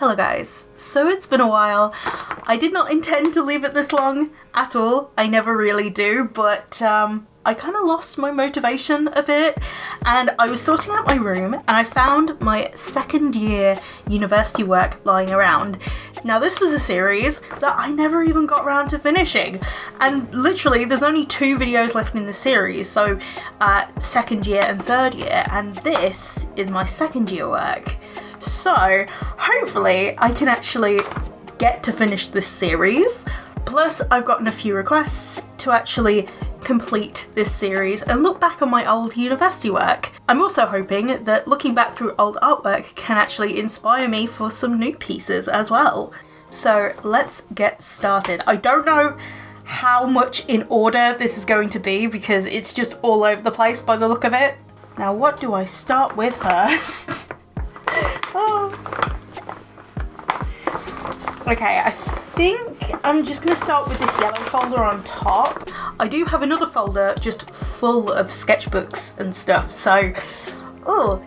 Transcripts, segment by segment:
Hello guys, so it's been a while. I did not intend to leave it this long at all. I never really do, but I kind of lost my motivation a bit, and I was sorting out my room and I found my second year university work lying around. Now this was a series that I never even got around to finishing, and literally there's only 2 videos left in the series, so second year and third year, and this is my second year work. So hopefully I can actually get to finish this series. Plus I've gotten a few requests to actually complete this series and look back on my old university work. I'm also hoping that looking back through old artwork can actually inspire me for some new pieces as well. So let's get started. I don't know how much in order this is going to be because it's just all over the place by the look of it. Now what do I start with first? Oh. Okay, I think I'm just going to start with this yellow folder on top. I do have another folder just full of sketchbooks and stuff, so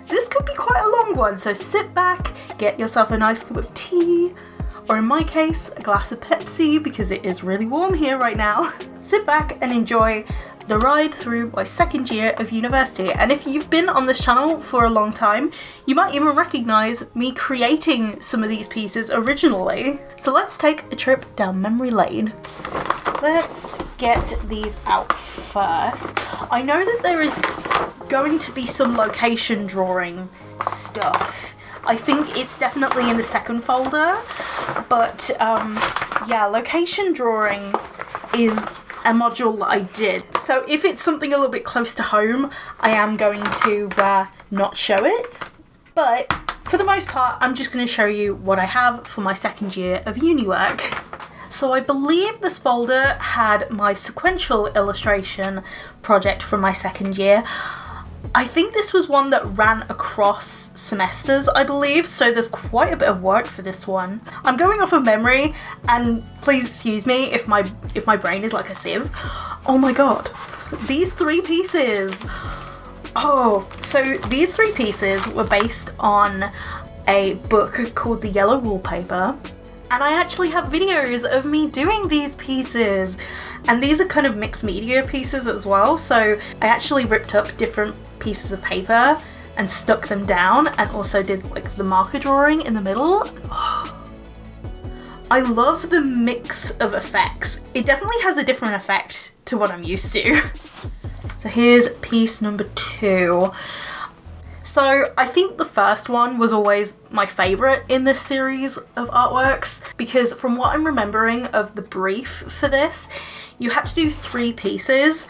this could be quite a long one. So sit back, get yourself a nice cup of tea, or in my case, a glass of Pepsi because it is really warm here right now. Sit back and enjoy the ride through my second year of university. And if you've been on this channel for a long time, you might even recognise me creating some of these pieces originally. So let's take a trip down memory lane. Let's get these out first. I know that there is going to be some location drawing stuff. I think it's definitely in the second folder, but yeah, location drawing is a module that I did. So if it's something a little bit close to home, I am going to not show it. But for the most part, I'm just going to show you what I have for my second year of uni work. So I believe this folder had my sequential illustration project from my second year. I think this was one that ran across semesters, I believe, so there's quite a bit of work for this one. I'm going off of memory, and please excuse me if my brain is like a sieve. Oh my god, these 3 pieces. Oh, so these 3 pieces were based on a book called The Yellow Wallpaper, and I actually have videos of me doing these pieces. And these are kind of mixed media pieces as well, so I actually ripped up different pieces of paper and stuck them down and also did like the marker drawing in the middle. Oh, I love the mix of effects. It definitely has a different effect to what I'm used to. So here's piece number 2. So I think the first one was always my favourite in this series of artworks because from what I'm remembering of the brief for this, you had to do 3 pieces,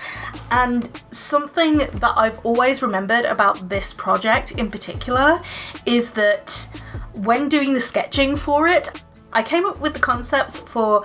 and something that I've always remembered about this project in particular is that when doing the sketching for it, I came up with the concepts for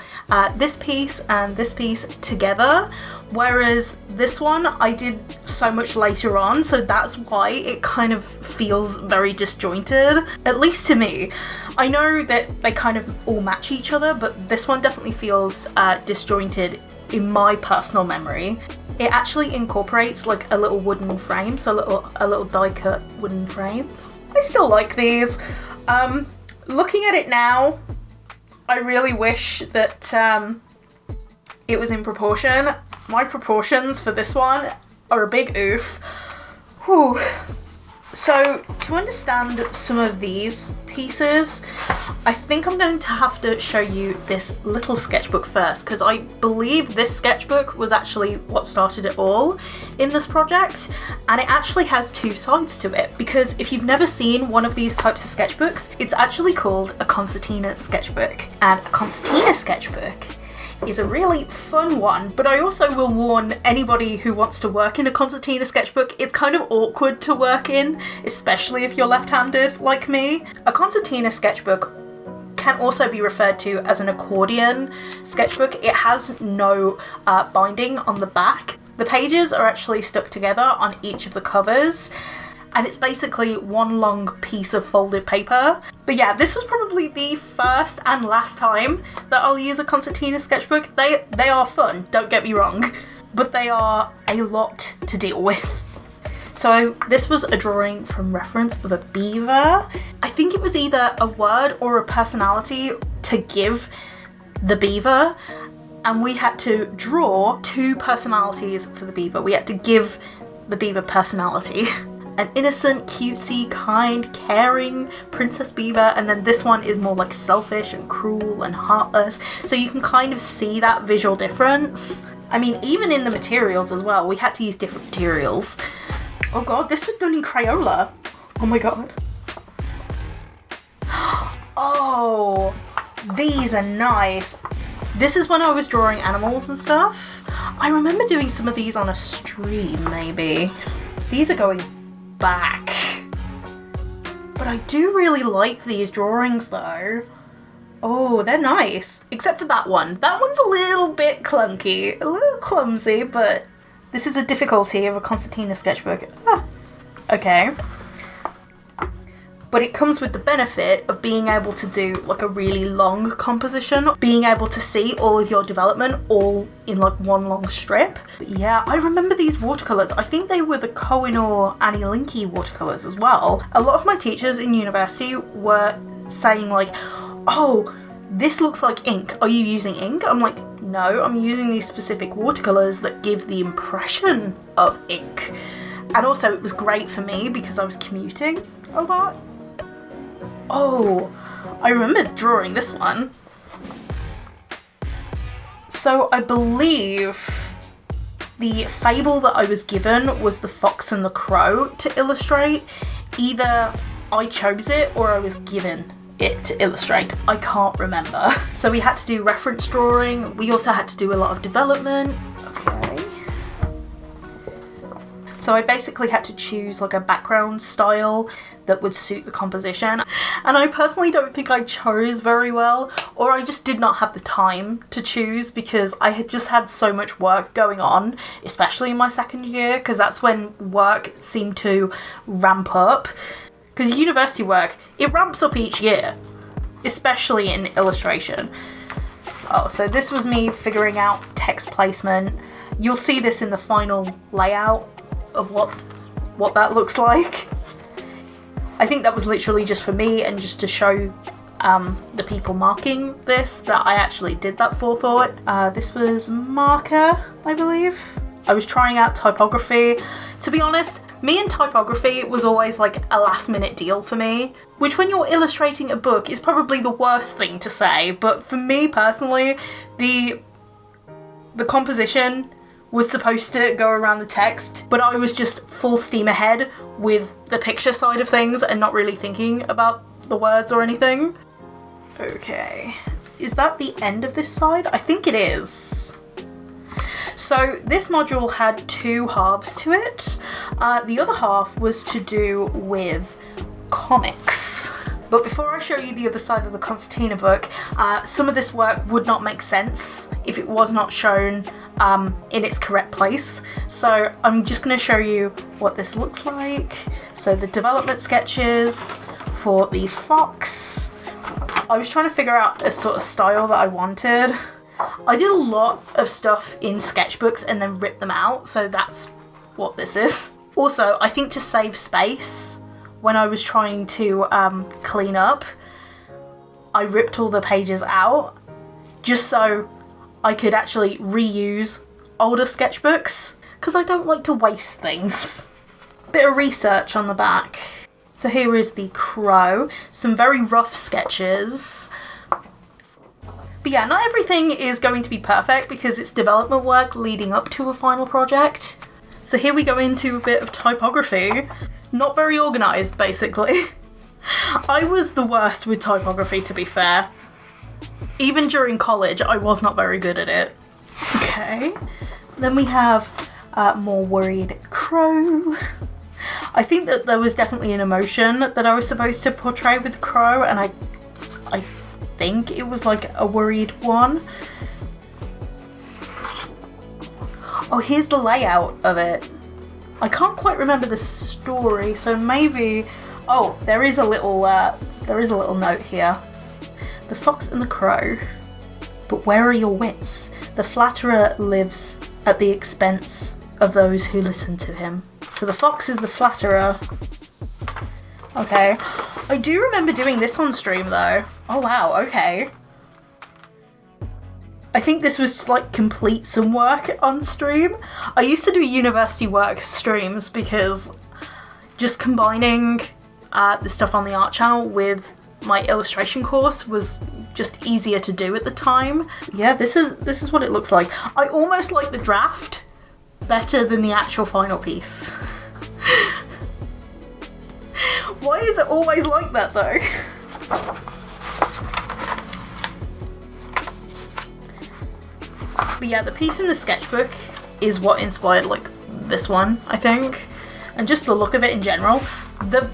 this piece and this piece together, whereas this one I did so much later on, so that's why it kind of feels very disjointed, at least to me. I know that they kind of all match each other, but this one definitely feels disjointed in my personal memory. It actually incorporates like a little wooden frame, so a little die cut wooden frame. I still like these. Looking at it now, I really wish that it was in proportion. My proportions for this one are a big oof. Whew. So to understand some of these pieces, I think I'm going to have to show you this little sketchbook first, because I believe this sketchbook was actually what started it all in this project, and it actually has 2 sides to it, because if you've never seen one of these types of sketchbooks, it's actually called a concertina sketchbook, and a concertina sketchbook is a really fun one, but I also will warn anybody who wants to work in a concertina sketchbook, it's kind of awkward to work in, especially if you're left-handed like me. A concertina sketchbook can also be referred to as an accordion sketchbook. It has no binding on the back. The pages are actually stuck together on each of the covers, and it's basically one long piece of folded paper. But yeah, this was probably the first and last time that I'll use a concertina sketchbook. They are fun, don't get me wrong, but they are a lot to deal with. So this was a drawing from reference of a beaver. I think it was either a word or a personality to give the beaver, and we had to draw 2 personalities for the beaver. We had to give the beaver personality. An innocent, cutesy, kind, caring princess beaver, and then this one is more like selfish and cruel and heartless. So you can kind of see that visual difference. I mean, even in the materials as well, we had to use different materials. Oh god, this was done in Crayola. Oh my god. Oh, these are nice. This is when I was drawing animals and stuff. I remember doing some of these on a stream, maybe. These are going back. But I do really like these drawings though. Oh, they're nice. Except for that one. That one's a little bit clunky, a little clumsy, but this is a difficulty of a concertina sketchbook. Ah, okay. But it comes with the benefit of being able to do like a really long composition, being able to see all of your development all in like one long strip. But yeah, I remember these watercolours. I think they were the Cohen or Annie Linky watercolours as well. A lot of my teachers in university were saying like, oh, this looks like ink. Are you using ink? I'm like, no, I'm using these specific watercolours that give the impression of ink. And also it was great for me because I was commuting a lot. Oh, I remember drawing this one. So I believe the fable that I was given was The Fox and the Crow to illustrate. Either I chose it or I was given it to illustrate. I can't remember. So we had to do reference drawing. We also had to do a lot of development. Okay. So I basically had to choose like a background style that would suit the composition. And I personally don't think I chose very well, or I just did not have the time to choose because I had just had so much work going on, especially in my second year, because that's when work seemed to ramp up. Because university work, it ramps up each year, especially in illustration. Oh, so this was me figuring out text placement. You'll see this in the final layout of what that looks like. I think that was literally just for me and just to show the people marking this that I actually did that forethought. This was marker, I believe. I was trying out typography. To be honest, me and typography was always like a last minute deal for me, which when you're illustrating a book is probably the worst thing to say, but for me personally, the composition was supposed to go around the text, but I was just full steam ahead with the picture side of things and not really thinking about the words or anything. Okay, is that the end of this side? I think it is. So this module had 2 halves to it. The other half was to do with comics. But before I show you the other side of the concertina book, some of this work would not make sense if it was not shown in its correct place. So I'm just going to show you what this looks like. So the development sketches for the fox. I was trying to figure out a sort of style that I wanted. I did a lot of stuff in sketchbooks and then ripped them out, so that's what this is. Also, I think to save space, when I was trying to clean up, I ripped all the pages out just so I could actually reuse older sketchbooks, because I don't like to waste things. Bit of research on the back. So here is the crow, some very rough sketches. But yeah, not everything is going to be perfect because it's development work leading up to a final project. So here we go into a bit of typography. Not very organised, basically. I was the worst with typography, to be fair. Even during college, I was not very good at it. Okay, then we have more worried crow. I think that there was definitely an emotion that I was supposed to portray with the crow, and I think it was like a worried one. Oh, here's the layout of it. I can't quite remember the story, so maybe... Oh, there is a little note here. The fox and the crow. But where are your wits? The flatterer lives at the expense of those who listen to him. So the fox is the flatterer. Okay. I do remember doing this on stream though. Oh wow, okay. I think this was to like complete some work on stream. I used to do university work streams because just combining the stuff on the art channel with my illustration course was just easier to do at the time. Yeah, this is what it looks like. I almost like the draft better than the actual final piece. Why is it always like that though? But yeah, the piece in the sketchbook is what inspired like this one, I think. And just the look of it in general. The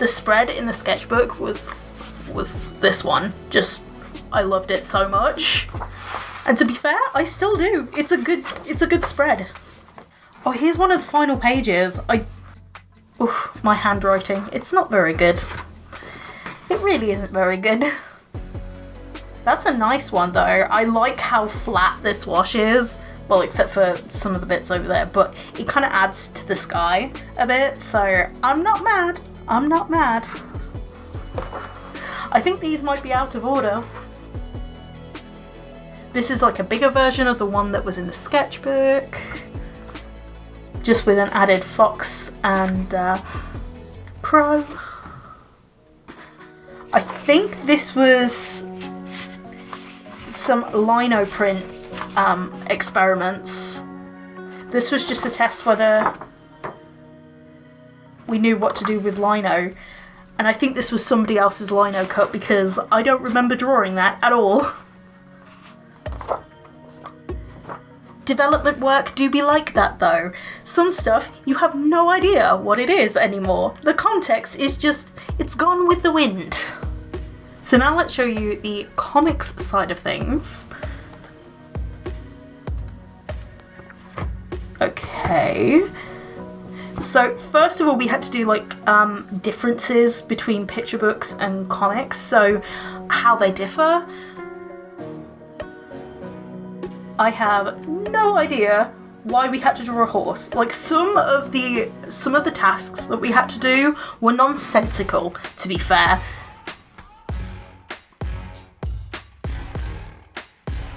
spread in the sketchbook was this one. Just, I loved it so much. And to be fair, I still do. It's a good spread. Oh, here's one of the final pages. Oof, my handwriting. It's not very good. It really isn't very good. That's a nice one though. I like how flat this wash is. Well, except for some of the bits over there, but it kind of adds to the sky a bit, so I'm not mad. I'm not mad. I think these might be out of order. This is like a bigger version of the one that was in the sketchbook. Just with an added fox and crow. I think this was some lino print experiments. This was just to test whether we knew what to do with lino. And I think this was somebody else's lino cut because I don't remember drawing that at all. Development work do be like that though. Some stuff you have no idea what it is anymore. The context is just, it's gone with the wind. So now let's show you the comics side of things. Okay. So first of all, we had to do like differences between picture books and comics. So how they differ. I have no idea why we had to draw a horse. Like some of the tasks that we had to do were nonsensical, to be fair.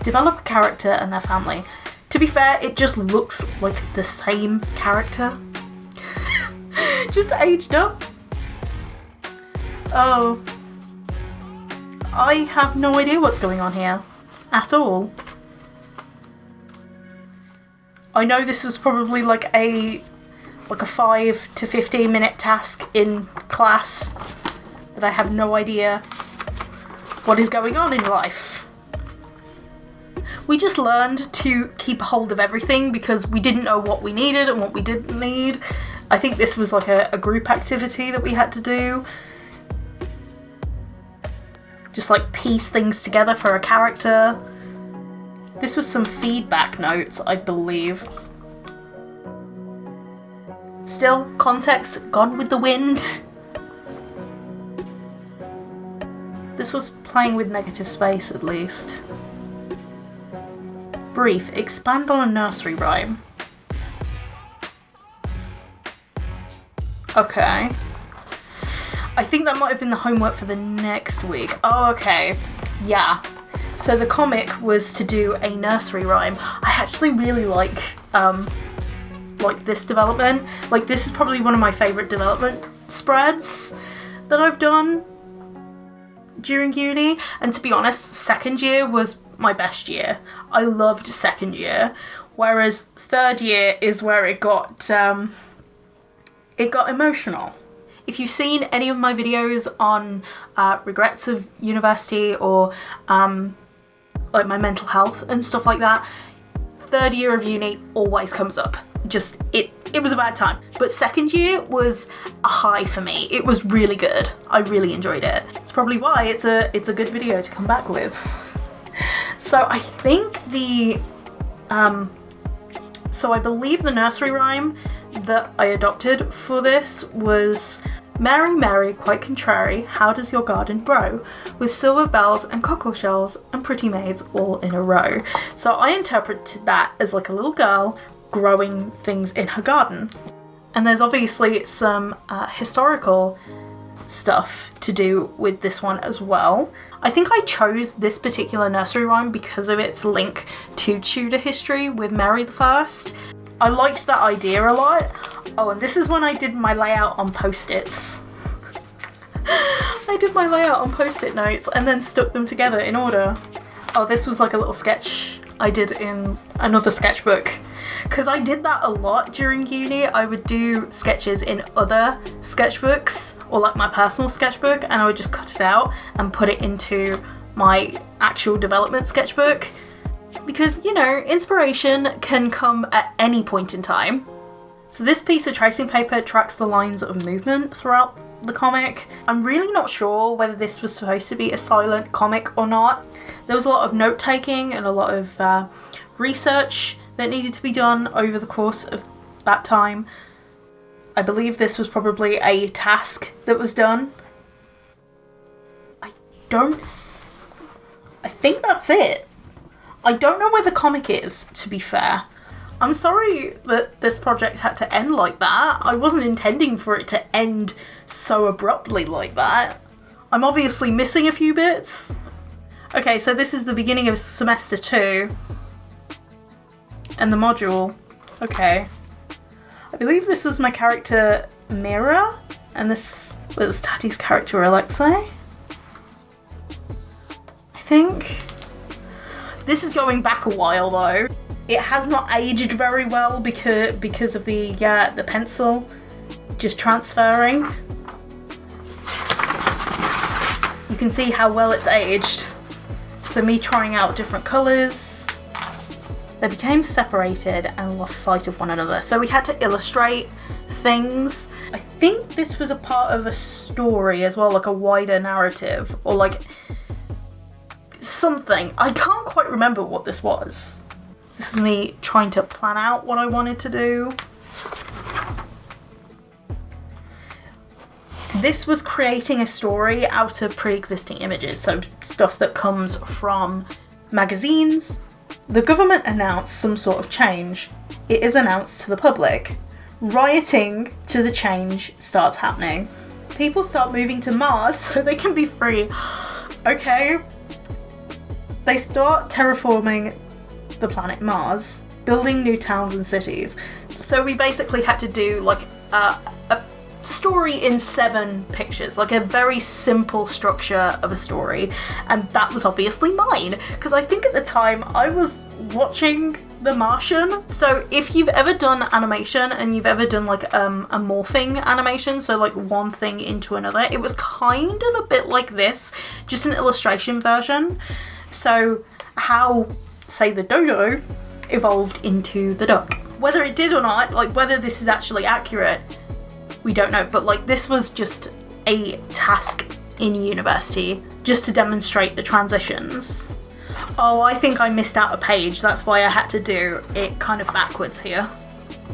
Develop a character and their family. To be fair, it just looks like the same character. Just aged up. Oh. I have no idea what's going on here. At all. I know this was probably like a 5 to 15 minute task in class that I have no idea what is going on in life. We just learned to keep hold of everything because we didn't know what we needed and what we didn't need. I think this was like a group activity that we had to do. Just like piece things together for a character. This was some feedback notes, I believe. Still, context gone with the wind. This was playing with negative space at least. Brief, expand on a nursery rhyme. Okay. I think that might have been the homework for the next week. Oh, okay. Yeah. So the comic was to do a nursery rhyme. I actually really like this development. Like, this is probably one of my favourite development spreads that I've done during uni. And to be honest, second year was my best year. I loved second year. Whereas third year is where it got emotional. If you've seen any of my videos on regrets of university or like my mental health and stuff like that, third year of uni always comes up. Just, it was a bad time. But second year was a high for me. It was really good. I really enjoyed it. It's probably why it's a good video to come back with. So I think so I believe the nursery rhyme that I adopted for this was Mary, Mary, quite contrary, how does your garden grow? With silver bells and cockle shells and pretty maids all in a row. So I interpreted that as like a little girl growing things in her garden. And there's obviously some historical stuff to do with this one as well. I think I chose this particular nursery rhyme because of its link to Tudor history with Mary I. I liked that idea a lot. Oh, and this is when I did my layout on post-its. I did my layout on post-it notes and then stuck them together in order. Oh, this was like a little sketch I did in another sketchbook. Because I did that a lot during uni. I would do sketches in other sketchbooks or like my personal sketchbook, and I would just cut it out and put it into my actual development sketchbook. Because, you know, inspiration can come at any point in time. So this piece of tracing paper tracks the lines of movement throughout the comic. I'm really not sure whether this was supposed to be a silent comic or not. There was a lot of note taking and a lot of research that needed to be done over the course of that time. I believe this was probably a task that was done. I think that's it. I don't know where the comic is, to be fair. I'm sorry that this project had to end like that. I wasn't intending for it to end so abruptly like that. I'm obviously missing a few bits. Okay, so this is the beginning of semester 2. And the module. Okay. I believe this was my character Mira, and this was Tati's character Alexei. I think. This is going back a while though. It has not aged very well because of the pencil just transferring. You can see how well it's aged. So me trying out different colours. They became separated and lost sight of one another. So we had to illustrate things. I think this was a part of a story as well, like a wider narrative or like something. I can't quite remember what this was. This is me trying to plan out what I wanted to do. This was creating a story out of pre-existing images, so stuff that comes from magazines. The government announced some sort of change. It is announced to the public. Rioting to the change starts happening. People start moving to Mars so they can be free. Okay. They start terraforming the planet Mars, building new towns and cities. So we basically had to do like a story in 7 pictures, like a very simple structure of a story, and that was obviously mine because I think at the time I was watching The Martian. So if you've ever done animation and you've ever done like a morphing animation, so like one thing into another, it was kind of a bit like this, just an illustration version. So how, say, the dodo evolved into the duck. Whether it did or not, like whether this is actually accurate, we don't know, but like this was just a task in university just to demonstrate the transitions. Oh, I think I missed out a page. That's why I had to do it kind of backwards here.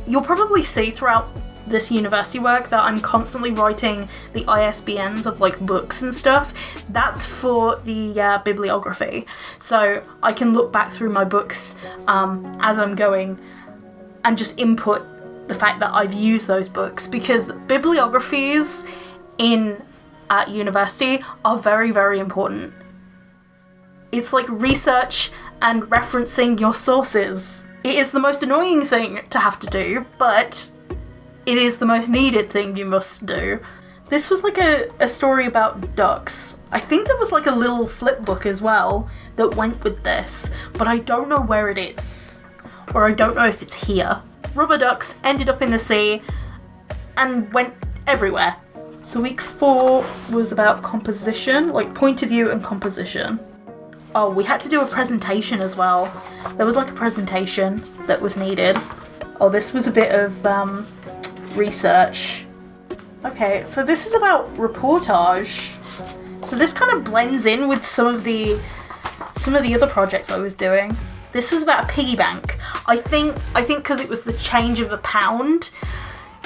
You'll probably see throughout this university work that I'm constantly writing the ISBNs of like books and stuff. That's for the bibliography. So I can look back through my books as I'm going and just input the fact that I've used those books, because bibliographies at university are very, very important. It's like research and referencing your sources. It is the most annoying thing to have to do, but it is the most needed thing you must do. This was like a story about ducks. I think there was like a little flip book as well that went with this, but I don't know where it is, or I don't know if it's here. Rubber ducks ended up in the sea and went everywhere. So week 4 was about composition, like point of view and composition. Oh, we had to do a presentation as well. There was like a presentation that was needed. Oh, this was a bit of research. Okay, so this is about reportage. So this kind of blends in with some of the other projects I was doing. This was about a piggy bank. I think because it was the change of the pound,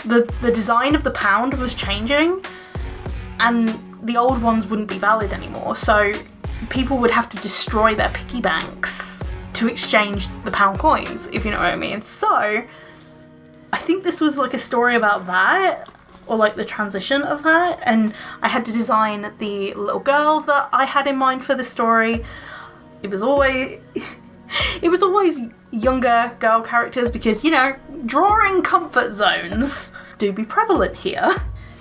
the design of the pound was changing, and the old ones wouldn't be valid anymore. So people would have to destroy their piggy banks to exchange the pound coins, if you know what I mean. So I think this was like a story about that, or like the transition of that, and I had to design the little girl that I had in mind for the story. It was always younger girl characters because, you know, drawing comfort zones do be prevalent here.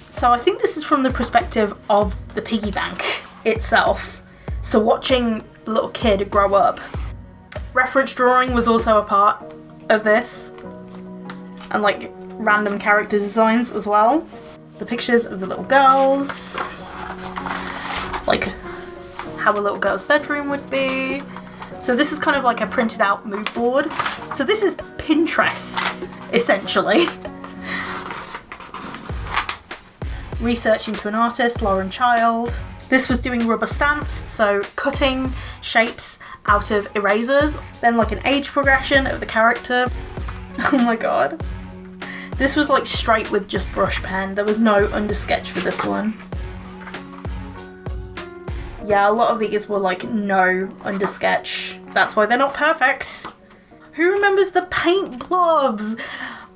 So I think this is from the perspective of the piggy bank itself. So watching a little kid grow up. Reference drawing was also a part of this. And like random character designs as well. The pictures of the little girls. Like how a little girl's bedroom would be. So this is kind of like a printed out mood board. So this is Pinterest, essentially. Research into an artist, Lauren Child. This was doing rubber stamps, so cutting shapes out of erasers. Then like an age progression of the character. Oh my god. This was like straight with just brush pen. There was no undersketch for this one. Yeah, a lot of these were like no undersketch. That's why they're not perfect. Who remembers the paint blobs?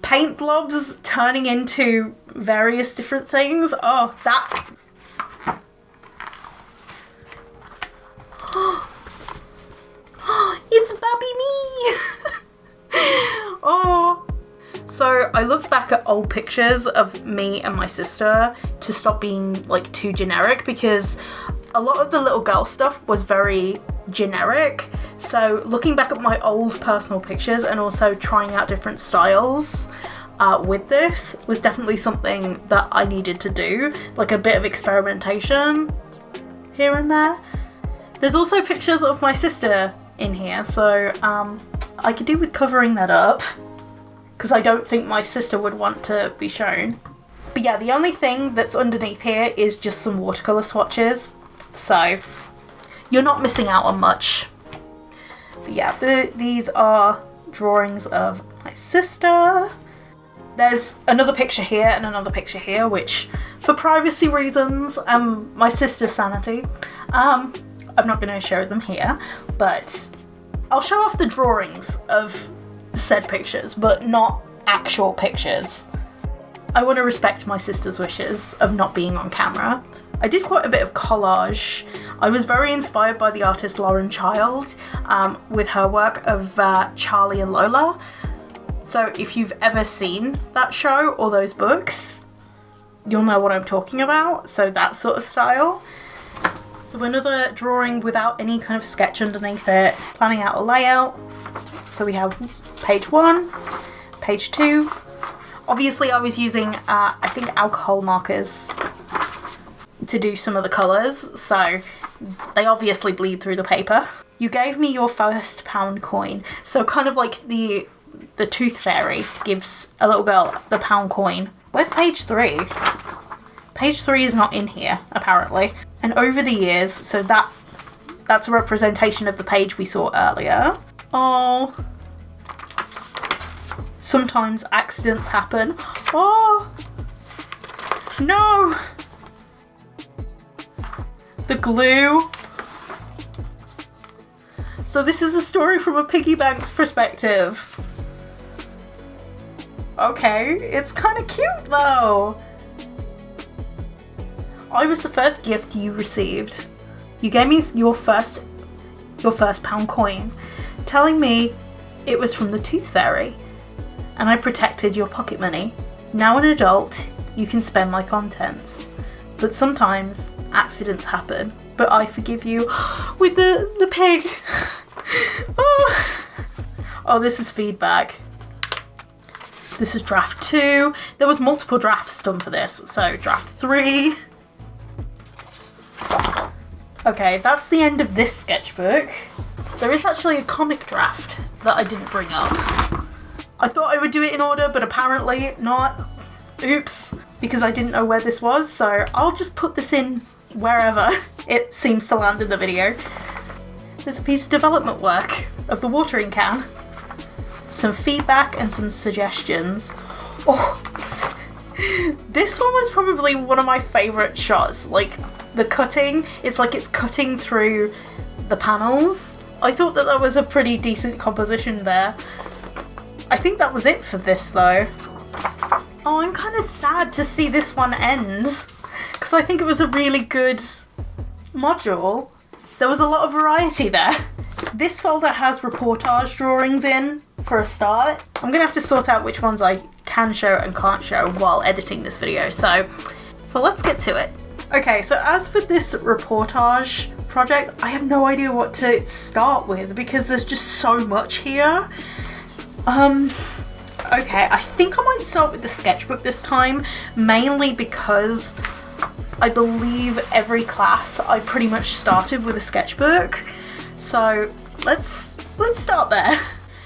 Paint blobs turning into various different things. Oh, that. It's Baby Me. Oh. So I looked back at old pictures of me and my sister to stop being like too generic, because a lot of the little girl stuff was very generic. So looking back at my old personal pictures and also trying out different styles with this was definitely something that I needed to do, like a bit of experimentation here and there. There's also pictures of my sister in here, so I could do with covering that up, because I don't think my sister would want to be shown. But yeah, the only thing that's underneath here is just some watercolour swatches, so you're not missing out on much. But yeah, these are drawings of my sister. There's another picture here and another picture here, which for privacy reasons and my sister's sanity, I'm not going to show them here, but I'll show off the drawings of said pictures, but not actual pictures. I want to respect my sister's wishes of not being on camera. I did quite a bit of collage. I was very inspired by the artist Lauren Child with her work of Charlie and Lola. So if you've ever seen that show or those books, you'll know what I'm talking about. So that sort of style. So another drawing without any kind of sketch underneath it. Planning out a layout. So we have page 1, page 2. Obviously I was using, I think, alcohol markers to do some of the colours, so they obviously bleed through the paper. You gave me your first £1 coin. So kind of like the Tooth Fairy gives a little girl the £1 coin. Where's page 3? Page 3 is not in here, apparently. And over the years, so that's a representation of the page we saw earlier. Oh. Sometimes accidents happen. Oh. No. The glue. So this is a story from a piggy bank's perspective. Okay, it's kind of cute though. I was the first gift you received. You gave me your first £1 coin, telling me it was from the Tooth Fairy, and I protected your pocket money. Now an adult, you can spend my contents, but sometimes accidents happen. But I forgive you. With the pig. Oh, this is feedback. This is draft 2. There was multiple drafts done for this, so draft 3. Okay, that's the end of this sketchbook. There is actually a comic draft that I didn't bring up. I thought I would do it in order, but apparently not. Oops, because I didn't know where this was, so I'll just put this in wherever it seems to land in the video. There's a piece of development work of the watering can. Some feedback and some suggestions. Oh, this one was probably one of my favourite shots. Like, the cutting, it's like it's cutting through the panels. I thought that was a pretty decent composition there. I think that was it for this though. Oh, I'm kind of sad to see this one end, because I think it was a really good module. There was a lot of variety there. This folder has reportage drawings in for a start. I'm gonna have to sort out which ones I can show and can't show while editing this video, so let's get to it. Okay, so as for this reportage project, I have no idea what to start with because there's just so much here. Okay, I think I might start with the sketchbook this time, mainly because I believe every class I pretty much started with a sketchbook. So let's start there.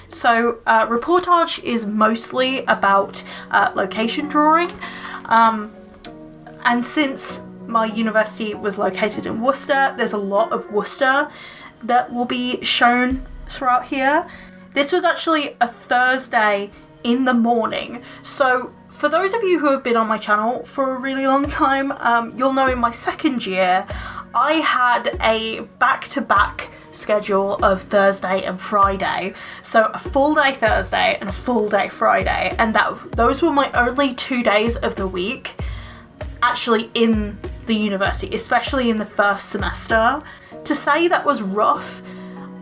So reportage is mostly about location drawing, and since my university was located in Worcester, there's a lot of Worcester that will be shown throughout here. This was actually a Thursday in the morning, so for those of you who have been on my channel for a really long time, you'll know in my second year I had a back-to-back schedule of Thursday and Friday, so a full day Thursday and a full day Friday, and those were my only 2 days of the week actually in the university, especially in the first semester. To say that was rough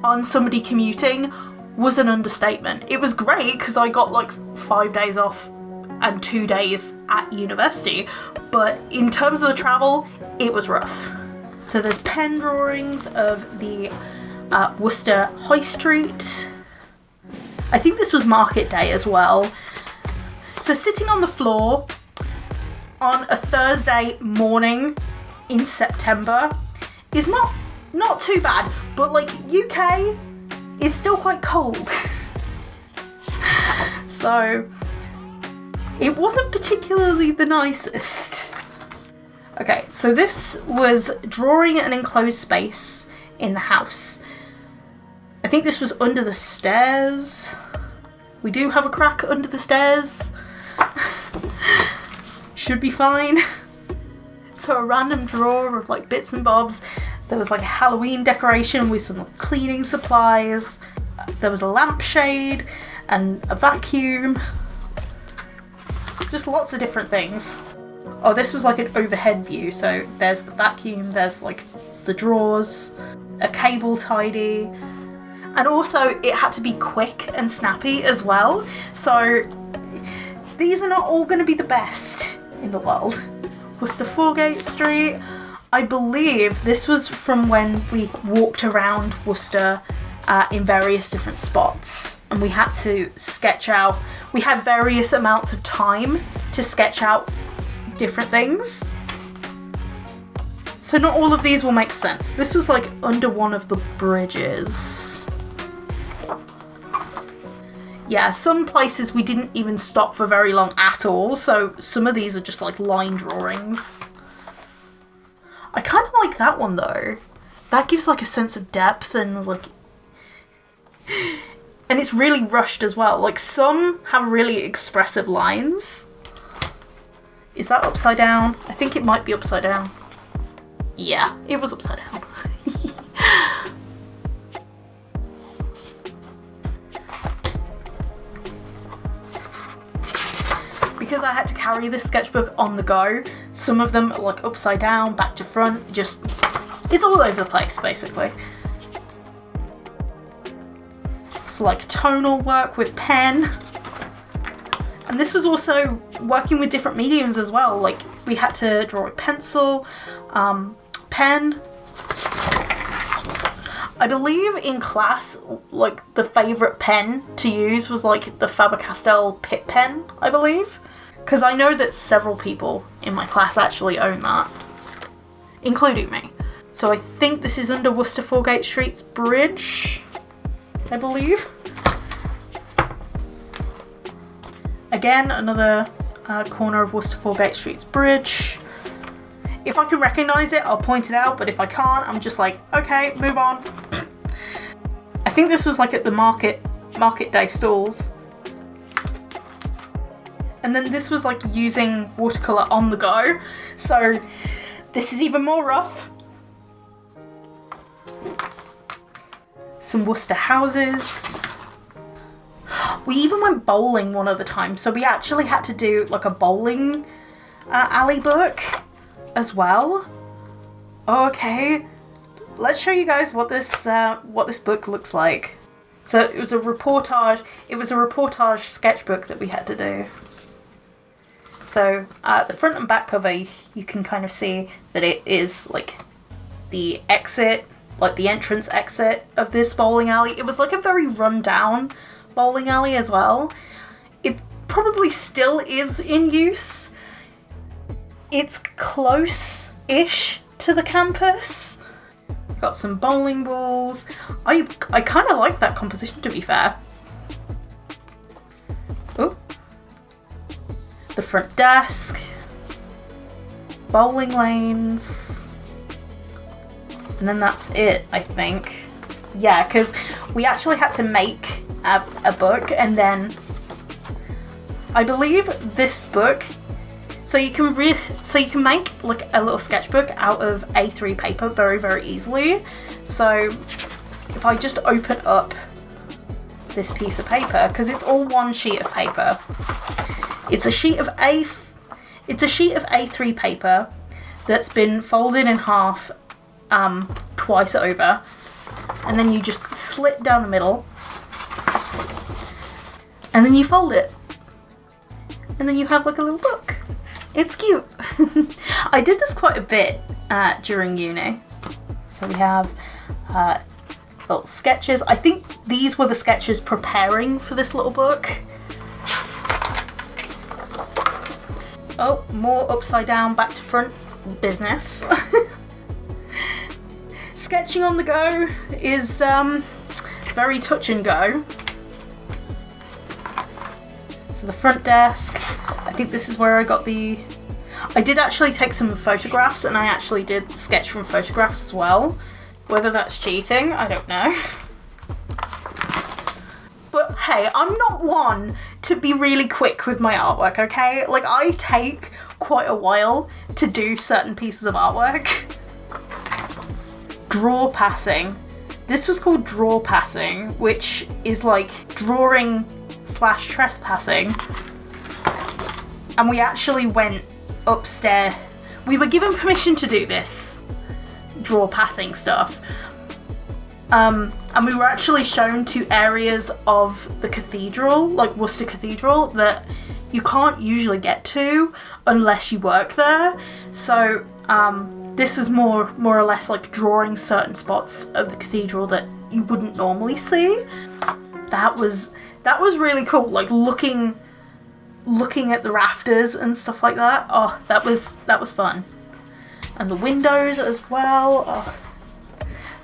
on somebody commuting was an understatement. It was great because I got like 5 days off and 2 days at university, but in terms of the travel, it was rough. So there's pen drawings of the Worcester High Street. I think this was market day as well. So sitting on the floor on a Thursday morning in September is not too bad, but like UK is still quite cold. So it wasn't particularly the nicest. Okay, so this was drawing an enclosed space in the house. I think this was under the stairs. We do have a crack under the stairs. Should be fine. So a random drawer of like bits and bobs. There was like a Halloween decoration with some like, cleaning supplies. There was a lampshade and a vacuum. Just lots of different things. Oh, this was like an overhead view. So there's the vacuum, there's like the drawers, a cable tidy. And also it had to be quick and snappy as well. So these are not all going to be the best in the world. Worcester Foregate Street. I believe this was from when we walked around Worcester in various different spots, and we had to sketch out. We had various amounts of time to sketch out different things. So not all of these will make sense. This was like under one of the bridges. Yeah, some places we didn't even stop for very long at all, so some of these are just like line drawings. I kind of like that one though. That gives like a sense of depth and like... and it's really rushed as well. Like some have really expressive lines. Is that upside down? I think it might be upside down. Yeah, it was upside down. Because I had to carry this sketchbook on the go, some of them are like upside down, back to front, just, it's all over the place basically. So like tonal work with pen. And this was also working with different mediums as well. Like we had to draw with pencil, pen. I believe in class, like the favourite pen to use was like the Faber-Castell Pitt pen, I believe. Because I know that several people in my class actually own that, including me. So I think this is under Worcester Foregate Street's bridge, I believe. Again, another corner of Worcester Foregate Street's bridge. If I can recognise it, I'll point it out, but if I can't, I'm just like, okay, move on. I think this was like at the market day stalls. And then this was like using watercolour on the go. So this is even more rough. Some Worcester houses. We even went bowling one other time, so we actually had to do like a bowling alley book as well. Okay, let's show you guys what this book looks like. So it was a reportage. It was a reportage sketchbook that we had to do. So the front and back cover, you can kind of see that it is like the exit, like the entrance exit of this bowling alley. It was like a very run down bowling alley as well. It probably still is in use. It's close-ish to the campus. Got some bowling balls. I kind of like that composition, to be fair. Oh. The front desk. Bowling lanes. And then that's it, I think. Yeah, because we actually had to make a book, and then I believe this book, so you can make like a little sketchbook out of A3 paper very, very easily. So if I just open up this piece of paper, because it's all one sheet of paper, it's a sheet of A3 paper that's been folded in half twice over, and then you just slit down the middle, and then you fold it, and then you have like a little book. It's cute. I did this quite a bit during uni. So we have little sketches. I think these were the sketches preparing for this little book. Oh, more upside down, back to front business. Sketching on the go is very touch and go. So the front desk, I think this is where I got I did actually take some photographs, and I actually did sketch from photographs as well. Whether that's cheating, I don't know. But hey, I'm not one to be really quick with my artwork, okay? Like, I take quite a while to do certain pieces of artwork. Draw passing. This was called draw passing, which is like drawing / trespassing. And we actually went upstairs. We were given permission to do this draw passing stuff. And we were actually shown to areas of the cathedral, like Worcester Cathedral, that you can't usually get to unless you work there. So this was more or less like drawing certain spots of the cathedral that you wouldn't normally see. That was really cool, like looking at the rafters and stuff like that. Oh, that was fun. And the windows as well. Oh,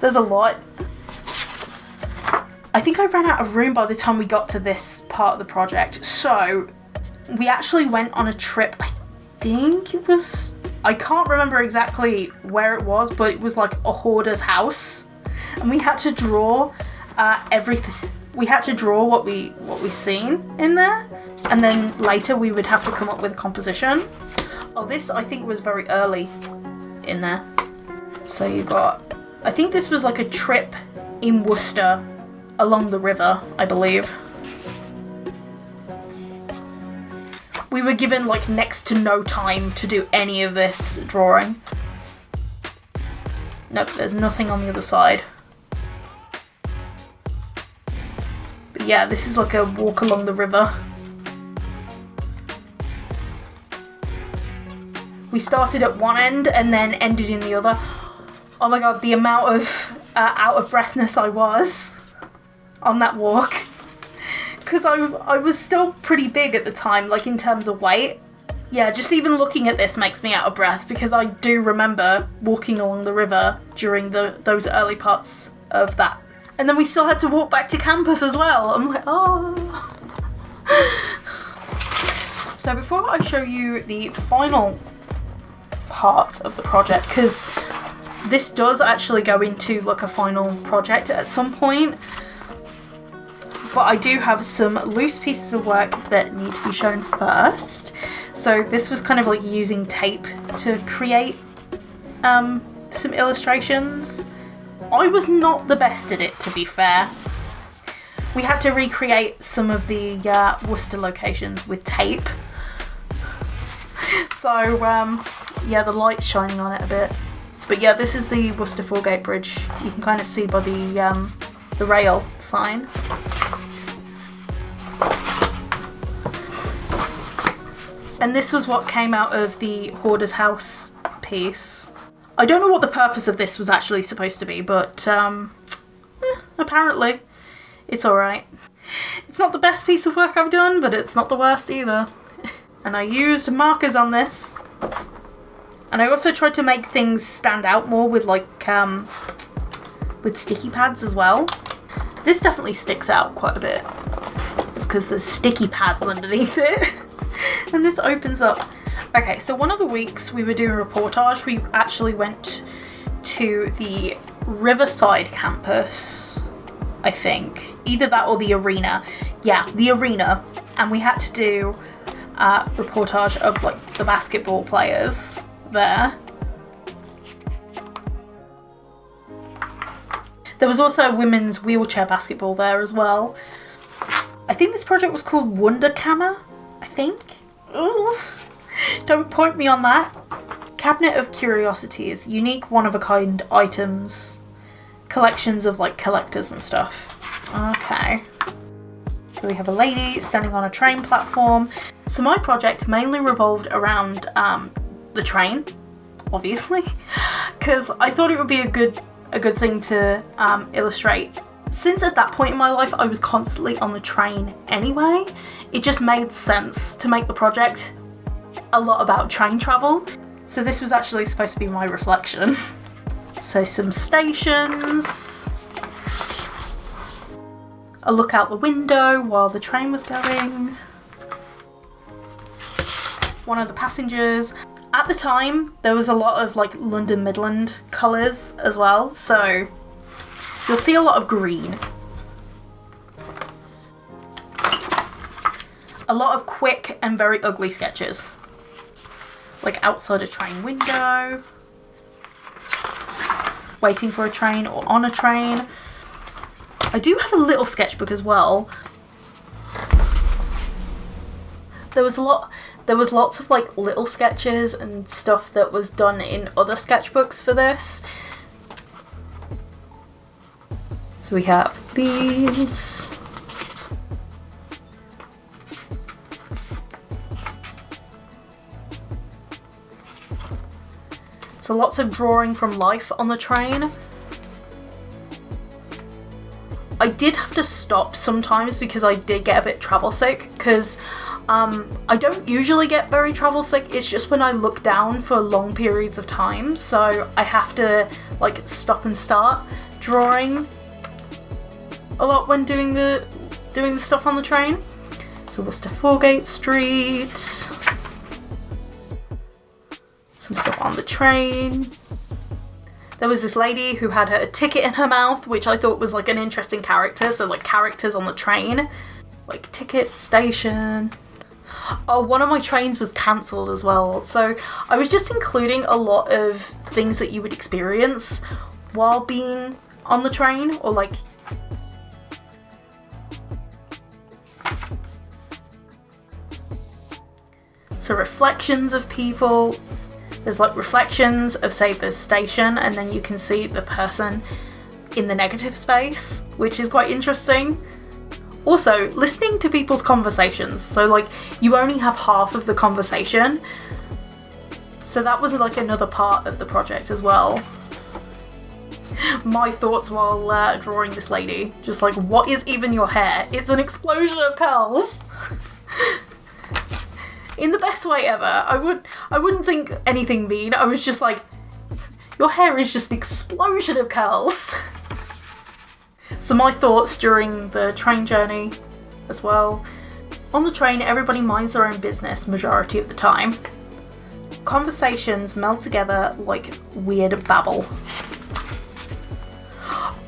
there's a lot. I think I ran out of room by the time we got to this part of the project. So we actually went on a trip. I think it was, I can't remember exactly where it was, but it was like a hoarder's house, and we had to draw everything. We had to draw what we seen in there, and then later we would have to come up with a composition. Oh, this I think was very early in there. So you got, I think this was like a trip in Worcester along the river, I believe. We were given like next to no time to do any of this drawing. Nope, there's nothing on the other side. But yeah, this is like a walk along the river. We started at one end and then ended in the other. Oh my god, the amount of out of breathness I was on that walk. Because I was still pretty big at the time, like in terms of weight. Yeah, just even looking at this makes me out of breath, because I do remember walking along the river during those early parts of that. And then we still had to walk back to campus as well. I'm like, oh. So before I show you the final parts of the project, because this does actually go into like a final project at some point, but I do have some loose pieces of work that need to be shown first. So this was kind of like using tape to create some illustrations. I was not the best at it, to be fair, We had to recreate some of the Worcester locations with tape. So yeah, the light's shining on it a bit. But yeah, this is the Worcester Foregate Bridge. You can kind of see by the rail sign. And this was what came out of the Hoarder's House piece. I don't know what the purpose of this was actually supposed to be, but apparently it's alright. It's not the best piece of work I've done, but it's not the worst either. And I used markers on this. And I also tried to make things stand out more with like, with sticky pads as well. This definitely sticks out quite a bit. It's because there's sticky pads underneath it. And this opens up. Okay, so one of the weeks we were doing reportage, we actually went to the Riverside campus, I think. Either that or the arena. Yeah, the arena. And we had to do reportage of like the basketball players there. There was also women's wheelchair basketball there as well. I think this project was called Wunderkammer, I think. Ooh. Don't point me on that. Cabinet of Curiosities, unique one-of-a-kind items, collections of like collectors and stuff. Okay. So we have a lady standing on a train platform. So my project mainly revolved around the train, obviously, because I thought it would be a good thing to illustrate. Since at that point in my life I was constantly on the train anyway, it just made sense to make the project a lot about train travel. So this was actually supposed to be my reflection. So some stations, a look out the window while the train was going, one of the passengers. At the time there was a lot of like London Midland colours as well, so you'll see a lot of green. A lot of quick and very ugly sketches. Like outside a train window, waiting for a train or on a train. I do have a little sketchbook as well. There was lots of like little sketches and stuff that was done in other sketchbooks for this. So we have these. So lots of drawing from life on the train. I did have to stop sometimes because I did get a bit travel sick, because I don't usually get very travel sick, it's just when I look down for long periods of time, so I have to like stop and start drawing a lot when doing the stuff on the train. So Worcester Foregate Street, some stuff on the train. There was this lady who had a ticket in her mouth, which I thought was like an interesting character, so like characters on the train, like ticket, station. Oh, one of my trains was cancelled as well, so I was just including a lot of things that you would experience while being on the train, or like so reflections of people. There's like reflections of, say, the station, and then you can see the person in the negative space, which is quite interesting. Also, listening to people's conversations. So like, you only have half of the conversation. So that was like another part of the project as well. My thoughts while drawing this lady. Just like, what is even your hair? It's an explosion of curls. In the best way ever. I wouldn't think anything mean. I was just like, your hair is just an explosion of curls. So my thoughts during the train journey as well. On the train, everybody minds their own business majority of the time. Conversations meld together like weird babble.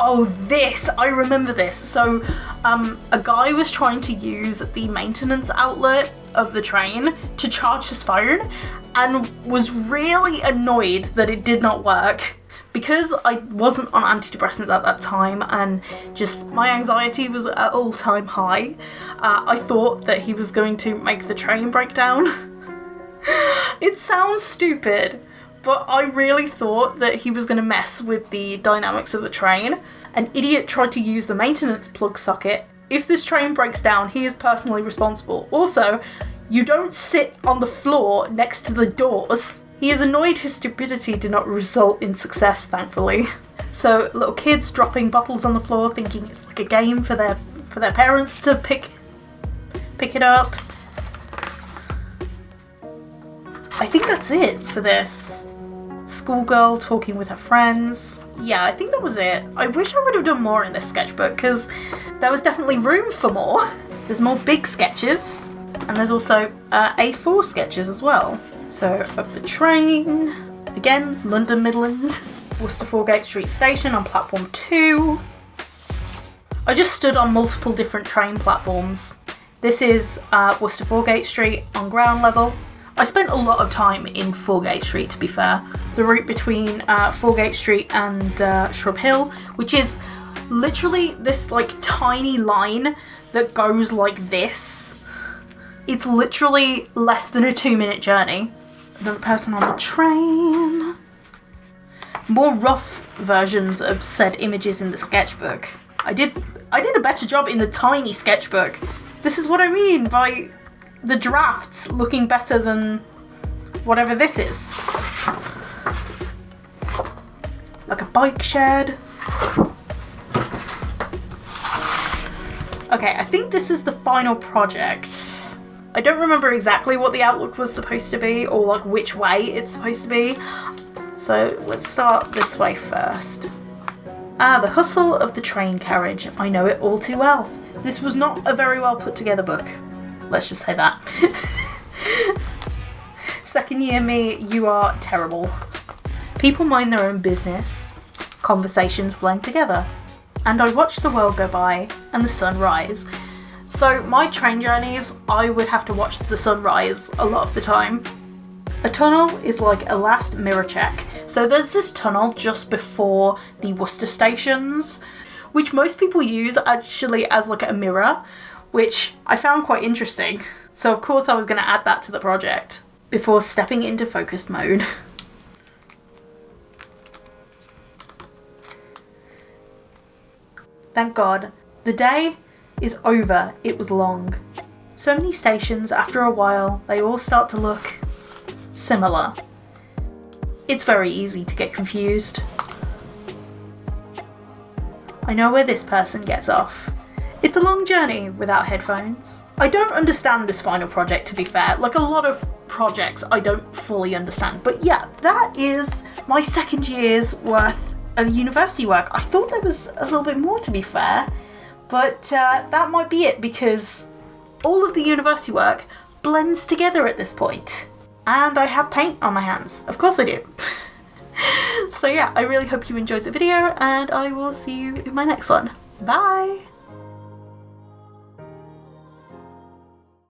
Oh, this! I remember this. So, a guy was trying to use the maintenance outlet of the train to charge his phone and was really annoyed that it did not work Because I wasn't on antidepressants at that time and just my anxiety was at all-time high, I thought that he was going to make the train break down. It sounds stupid, but I really thought that he was going to mess with the dynamics of the train. An idiot tried to use the maintenance plug socket. If this train breaks down, he is personally responsible. Also, you don't sit on the floor next to the doors. He is annoyed his stupidity did not result in success, thankfully. So little kids dropping bottles on the floor thinking it's like a game for their parents to pick it up. I think that's it for this. Schoolgirl talking with her friends. Yeah, I think that was it. I wish I would have done more in this sketchbook because there was definitely room for more. There's more big sketches and there's also A4 sketches as well. So of the train, again, London Midland, Worcester Foregate Street Station on platform 2. I just stood on multiple different train platforms. This is Worcester Foregate Street on ground level. I spent a lot of time in Foregate Street, to be fair. The route between Foregate Street and Shrub Hill, which is literally this like tiny line that goes like this. It's literally less than a 2-minute journey. Another person on the train. More rough versions of said images in the sketchbook. I did a better job in the tiny sketchbook. This is what I mean by the drafts looking better than whatever this is. Like a bike shed. Okay, I think this is the final project. I don't remember exactly what the outlook was supposed to be or like which way it's supposed to be. So let's start this way first. The hustle of the train carriage. I know it all too well. This was not a very well put together book. Let's just say that. Second year me, you are terrible. People mind their own business. Conversations blend together. And I watch the world go by and the sun rise. So my train journeys, I would have to watch the sun rise a lot of the time. A tunnel is like a last mirror check. So there's this tunnel just before the Worcester stations, which most people use actually as like a mirror, which I found quite interesting. So of course I was going to add that to the project before stepping into focused mode. Thank God. The day is over. It was long. So many stations, after a while, they all start to look similar. It's very easy to get confused. I know where this person gets off. It's a long journey without headphones. I don't understand this final project, to be fair. Like a lot of projects I don't fully understand. But yeah, that is my second year's worth of university work. I thought there was a little bit more, to be fair. But that might be it because all of the university work blends together at this point. And I have paint on my hands. Of course I do. So yeah, I really hope you enjoyed the video and I will see you in my next one. Bye!